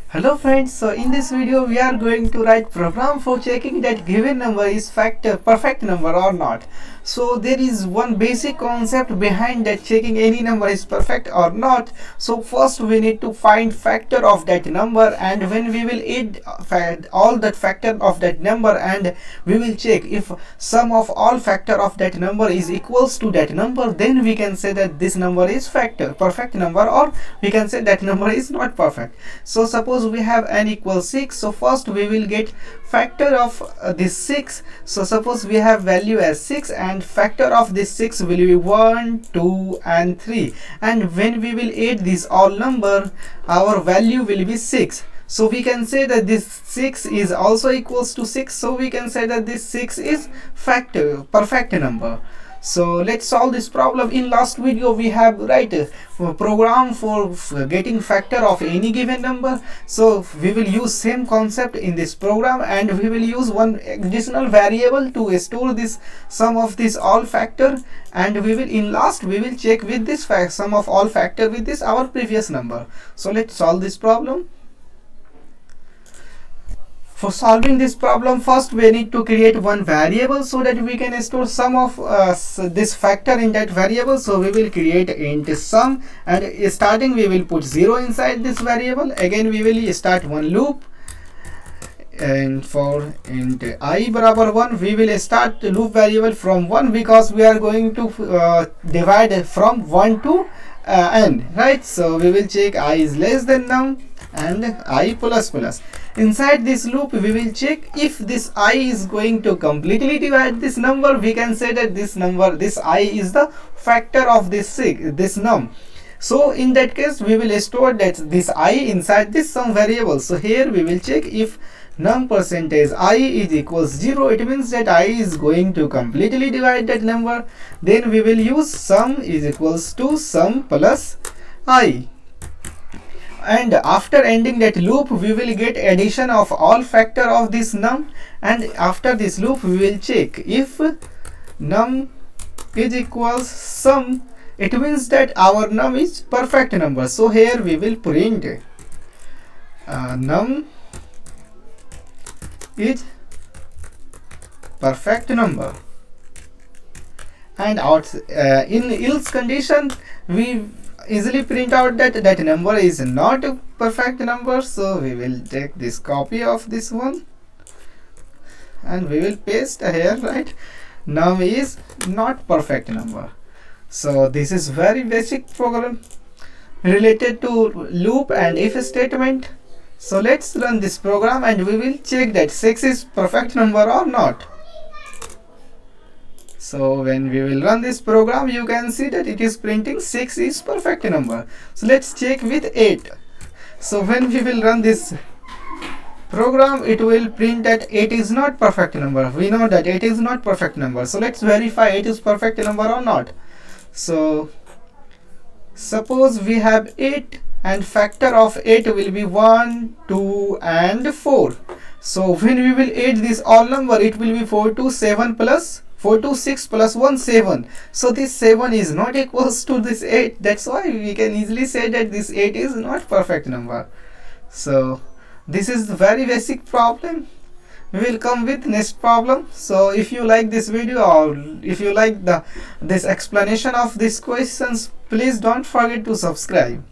Hello friends, so in this video we are going to write program for checking that given number is perfect number or not. So there is one basic concept behind that checking any number is perfect or not. So first we need to find factor of that number, and when we will add all that factor of that number, and we will check if sum of all factor of that number is equals to that number, then we can say that this number is perfect number, or we can say that number is not perfect. So suppose we have n equals 6, so first we will get factor of this 6. So suppose we have value as 6, and factor of this 6 will be 1, 2 and 3, and when we will add this all number, our value will be 6. So we can say that this 6 is also equals to 6, so we can say that this 6 is perfect number. So let's solve this problem. In last video we have a program for getting factor of any given number. So we will use same concept in this program, and we will use one additional variable to store this sum of this all factor, and we will check with this sum of all factor with this our previous number. So let's solve this problem. For solving this problem, first we need to create one variable so that we can store sum of this factor in that variable. So we will create int sum, and starting we will put 0 inside this variable. Again we will start one loop, and for int I barabar 1 we will start the loop variable from 1, because we are going to divide from 1 to n, right? So we will check I is less than num and I plus plus. Inside this loop we will check if this I is going to completely divide this number. We can say that this I is the factor of this num. So in that case we will store that this I inside this sum variable. So here we will check if num percentage I is equals 0, it means that I is going to completely divide that number. Then we will use sum is equals to sum plus I, and after ending that loop we will get addition of all factor of this num, and after this loop we will check if num is equals sum, it means that our num is perfect number. So here we will print num is perfect number, and in else condition we easily print out that that number is not a perfect number. So we will take this copy of this one and we will paste here, right? Num is not perfect number. So this is very basic program related to loop and if statement. So let's run this program and we will check that 6 is perfect number or not. So when we will run this program, you can see that it is printing 6 is perfect number. So let's check with 8. So when we will run this program, it will print that 8 is not perfect number. We know that 8 is not perfect number. So let's verify 8 is perfect number or not. So suppose we have 8, and factor of 8 will be 1, 2 and 4. So when we will add this all number, it will be 4 to 7 plus 4 to 6 plus 1 7. So this 7 is not equals to this 8. That's why we can easily say that this 8 is not perfect number. So this is the very basic problem. We will come with next problem. So if you like this video, or if you like this explanation of these questions, please don't forget to subscribe.